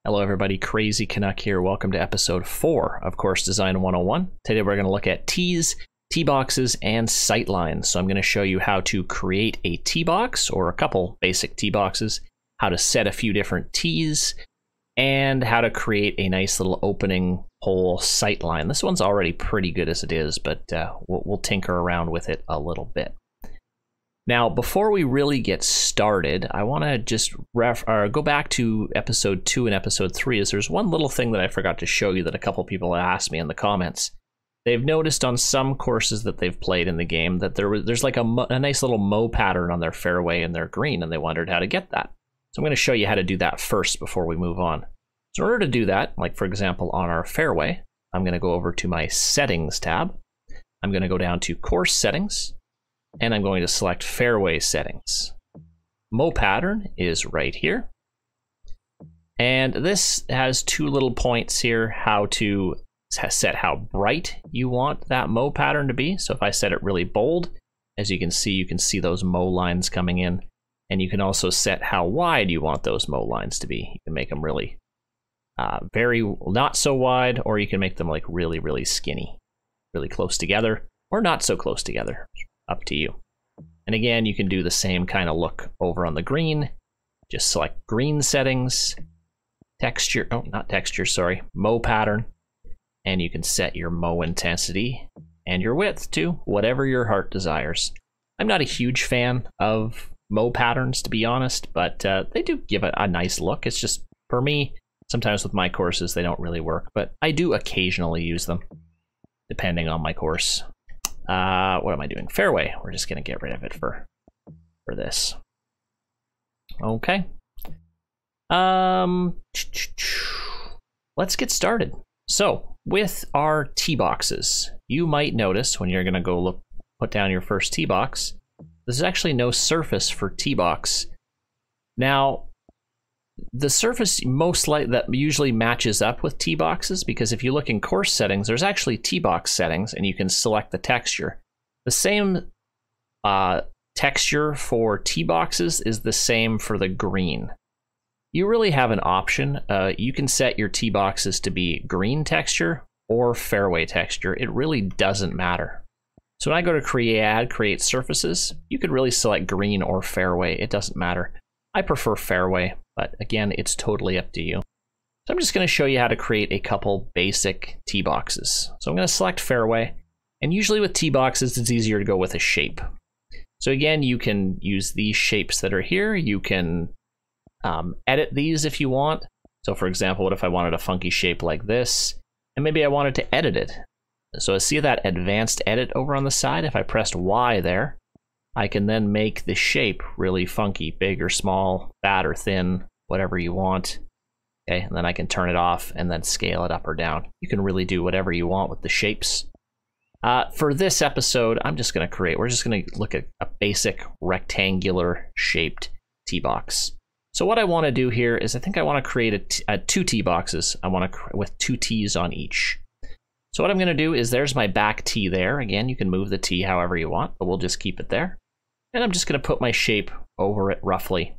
Hello everybody, Crazy Canuck here. Welcome to episode 4 of Course Design 101. Today we're going to look at tees, tee boxes, and sightlines. So I'm going to show you how to create a tee box or a couple basic tee boxes, how to set a few different tees, and how to create a nice little opening hole sightline. This one's already pretty good as it is, but we'll tinker around with it a little bit. Now, before we really get started, I want to just go back to episode 2 and episode 3, as there's one little thing that I forgot to show you that a couple people asked me in the comments. They've noticed on some courses that they've played in the game that there's like a nice little mow pattern on their fairway and their green, and they wondered how to get that. So I'm going to show you how to do that first before we move on. So in order to do that, like for example on our fairway, I'm going to go over to my Settings tab. I'm going to go down to Course Settings, and I'm going to select Fairway Settings. Mow pattern is right here. And this has two little points here, how to set how bright you want that mow pattern to be. So if I set it really bold, as you can see those mow lines coming in. And you can also set how wide you want those mow lines to be. You can make them really very not so wide, or you can make them like really, really skinny, really close together, or not so close together. Up to you. And again, you can do the same kind of look over on the green. Just select green settings, texture, oh, not texture, sorry, mow pattern. And you can set your mow intensity and your width to whatever your heart desires. I'm not a huge fan of mow patterns, to be honest, but they do give a nice look. It's just, for me, sometimes with my courses, they don't really work, but I do occasionally use them, depending on my course. What am I doing? Fairway. We're just going to get rid of it for this. Okay. Let's get started. So with our tee boxes, you might notice when you're going to go put down your first tee box, there's actually no surface for tee box. Now, the surface that usually matches up with tee boxes, because if you look in course settings, there's actually tee box settings, and you can select the texture. The same texture for tee boxes is the same for the green. You really have an option. You can set your tee boxes to be green texture or fairway texture. It really doesn't matter. So when I go to create surfaces, you could really select green or fairway. It doesn't matter. I prefer fairway, but again, it's totally up to you. So I'm just going to show you how to create a couple basic tee boxes. So I'm going to select fairway, and usually with tee boxes, it's easier to go with a shape. So again, you can use these shapes that are here. You can edit these if you want. So for example, what if I wanted a funky shape like this, and maybe I wanted to edit it? So see that advanced edit over on the side? If I pressed Y there, I can then make the shape really funky, big or small, fat or thin, whatever you want. Okay, and then I can turn it off and then scale it up or down. You can really do whatever you want with the shapes. For this episode, we're just going to look at a basic rectangular shaped tee box. So what I want to do here is I think I want to create two tee boxes. With two tees on each. So what I'm going to do is there's my back tee there. Again, you can move the tee however you want, but we'll just keep it there. And I'm just going to put my shape over it roughly,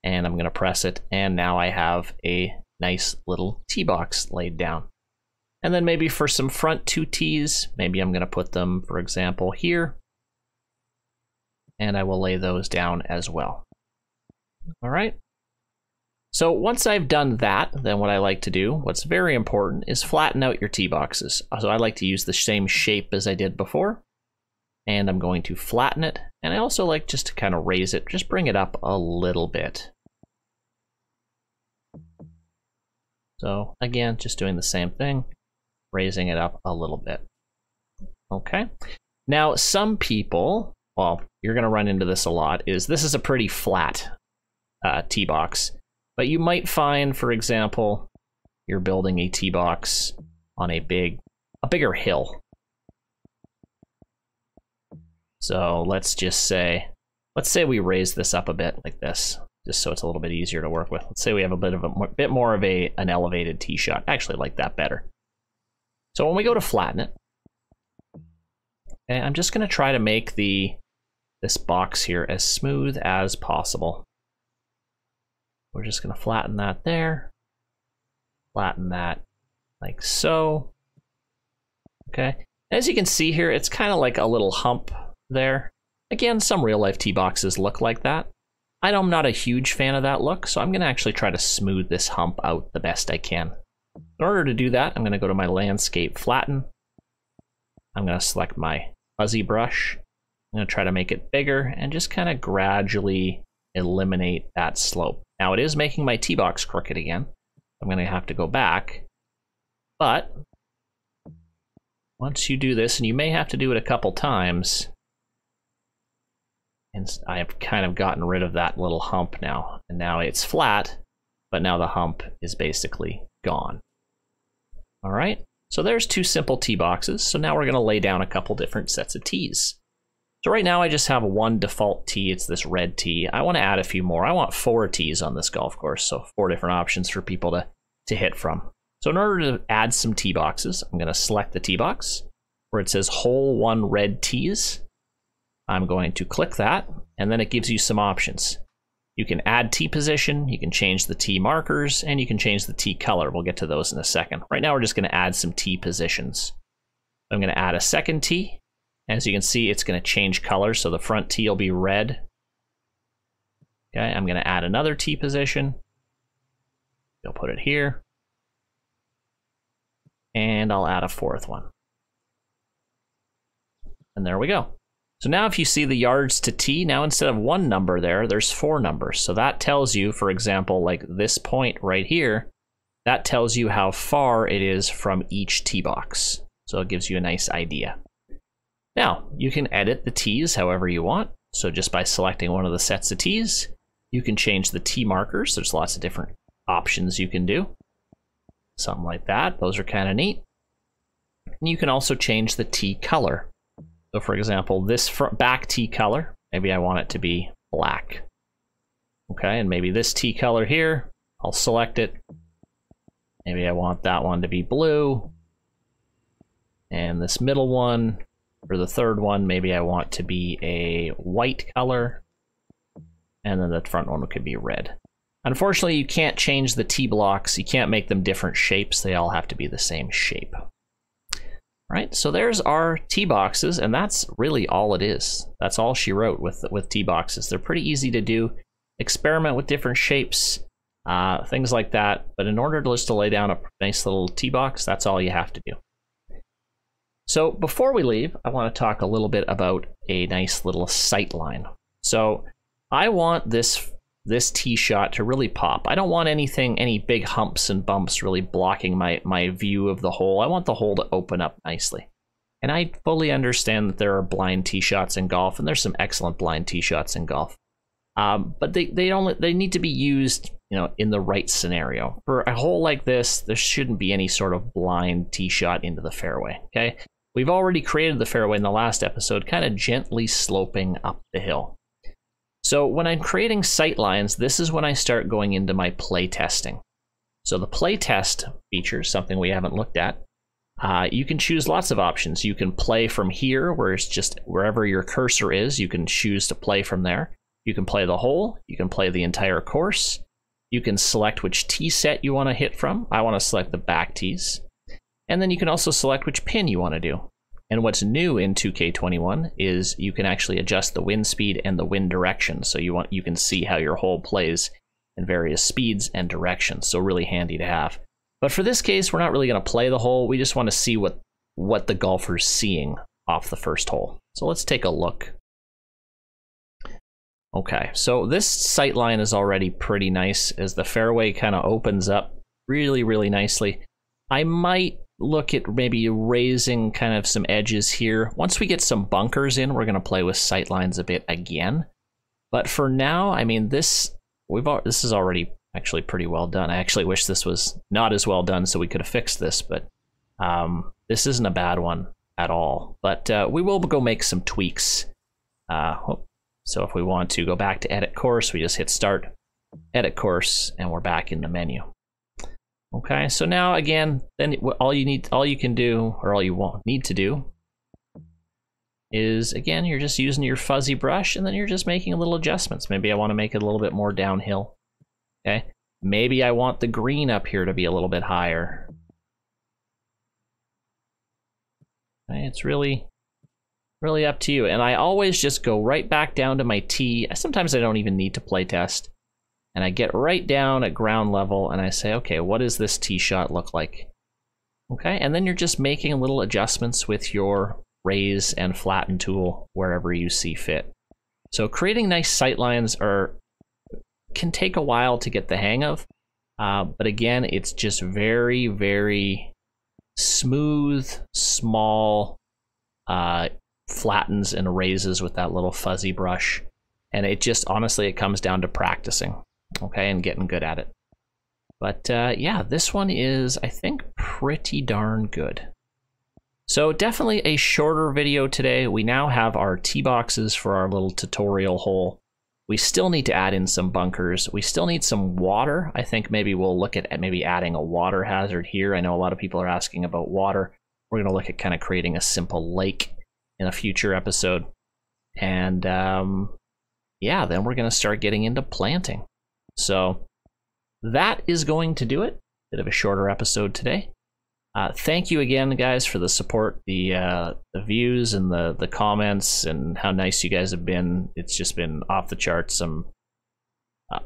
and I'm going to press it, and now I have a nice little tee box laid down. And then maybe for some front two tees, maybe I'm going to put them, for example, here, and I will lay those down as well. All right. So once I've done that, then what I like to do, what's very important, is flatten out your tee boxes. So I like to use the same shape as I did before. And I'm going to flatten it. And I also like just to kind of raise it, just bring it up a little bit. So again, just doing the same thing, raising it up a little bit. Okay. Now, some people, well, you're going to run into this a lot, this is a pretty flat tee box. But you might find, for example, you're building a tee box on a bigger hill. So let's say we raise this up a bit like this, just so it's a little bit easier to work with. Let's say we have a bit more of an elevated tee shot. I actually like that better. So when we go to flatten it, okay, I'm just going to try to make this box here as smooth as possible. We're just going to flatten that there. flatten that like so. Okay. As you can see here, it's kind of like a little hump there. Again, some real life tee boxes look like that. I'm not a huge fan of that look, so I'm going to actually try to smooth this hump out the best I can. In order to do that, I'm going to go to my landscape flatten. I'm going to select my fuzzy brush. I'm going to try to make it bigger and just kind of gradually eliminate that slope. Now it is making my tee box crooked again. I'm going to have to go back, but once you do this, and you may have to do it a couple times, and I have kind of gotten rid of that little hump now, and now it's flat, but now the hump is basically gone. All right, so there's 2 simple tee boxes. So now we're going to lay down a couple different sets of tees. So right now I just have one default tee. It's this red tee. I want to add a few more. I want 4 tees on this golf course, so 4 different options for people to hit from. So in order to add some tee boxes, I'm going to select the tee box where it says hole 1 red tees. I'm going to click that, and then it gives you some options. You can add tee position, you can change the tee markers, and you can change the tee color. We'll get to those in a second. Right now we're just going to add some tee positions. I'm going to add a second tee. As you can see, it's going to change color, so the front tee will be red. Okay, I'm going to add another tee position. I'll put it here. And I'll add a 4th one. And there we go. So now if you see the yards to tee, now instead of 1 number there's 4 numbers. So that tells you, for example, like this point right here, that tells you how far it is from each tee box. So it gives you a nice idea. Now, you can edit the tees however you want. So just by selecting one of the sets of tees, you can change the tee markers. There's lots of different options you can do. Something like that. Those are kind of neat. And you can also change the tee color. So for example, this back tee color, maybe I want it to be black. Okay, and maybe this tee color here, I'll select it. Maybe I want that one to be blue. And this middle one, or the 3rd one, maybe I want to be a white color. And then the front one could be red. Unfortunately, you can't change the tee blocks. You can't make them different shapes. They all have to be the same shape. Right, so there's our tee boxes, and that's really all it is. That's all she wrote with tee boxes. They're pretty easy to do. Experiment with different shapes, things like that. But in order to lay down a nice little tee box, that's all you have to do. So before we leave, I want to talk a little bit about a nice little sight line. So I want this tee shot to really pop. I don't want any big humps and bumps really blocking my view of the hole. I want the hole to open up nicely. And I fully understand that there are blind tee shots in golf, and there's some excellent blind tee shots in golf. But they need to be used, in the right scenario. For a hole like this, there shouldn't be any sort of blind tee shot into the fairway. Okay, we've already created the fairway in the last episode, kind of gently sloping up the hill. So when I'm creating sight lines, this is when I start going into my play testing. So the play test feature is something we haven't looked at. You can choose lots of options. You can play from here, where it's just wherever your cursor is, you can choose to play from there. You can play the hole. You can play the entire course. You can select which tee set you want to hit from. I want to select the back tees. And then you can also select which pin you want to do. And what's new in 2K21 is you can actually adjust the wind speed and the wind direction. So you can see how your hole plays in various speeds and directions. So really handy to have. But for this case, we're not really going to play the hole. We just want to see what the golfer's seeing off the first hole. So let's take a look. Okay, so this sight line is already pretty nice as the fairway kind of opens up really, really nicely. I might look at maybe raising kind of some edges here. Once we get some bunkers in, we're going to play with sight lines a bit again. But for now, I mean, this is already actually pretty well done. I actually wish this was not as well done so we could have fixed this, but this isn't a bad one at all. But we will go make some tweaks. So if we want to go back to edit course, we just hit start, edit course, and we're back in the menu. Okay, so now again, then all you need to do is, again, you're just using your fuzzy brush, and then you're just making little adjustments. Maybe I want to make it a little bit more downhill. Okay, Maybe I want the green up here to be a little bit higher. It's really up to you. And I always just go right back down to my tee. Sometimes I don't even need to play test. And I get right down at ground level and I say, okay, what does this tee shot look like? Okay, and then you're just making little adjustments with your raise and flatten tool wherever you see fit. So creating nice sight lines can take a while to get the hang of, but again, it's just very, very smooth, small, flattens and raises with that little fuzzy brush. And it just, honestly, it comes down to practicing, okay, and getting good at it. But yeah, this one is, I think, pretty darn good. So definitely a shorter video today. We now have our tee boxes for our little tutorial hole. We still need to add in some bunkers. We still need some water. I think maybe we'll look at maybe adding a water hazard here. I know a lot of people are asking about water. We're going to look at kind of creating a simple lake in a future episode. And yeah, then we're going to start getting into planting. So that is going to do it. Bit of a shorter episode today. Thank you again, guys, for the support, the views and the comments, and how nice you guys have been. It's just been off the charts.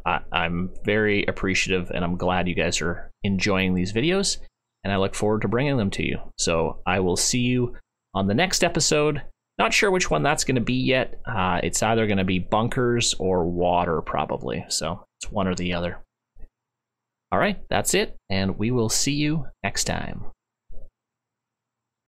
I'm very appreciative, and I'm glad you guys are enjoying these videos, and I look forward to bringing them to you. So I will see you on the next episode. Not sure which one that's going to be yet. It's either going to be bunkers or water, probably. So it's one or the other. All right, that's it, and we will see you next time.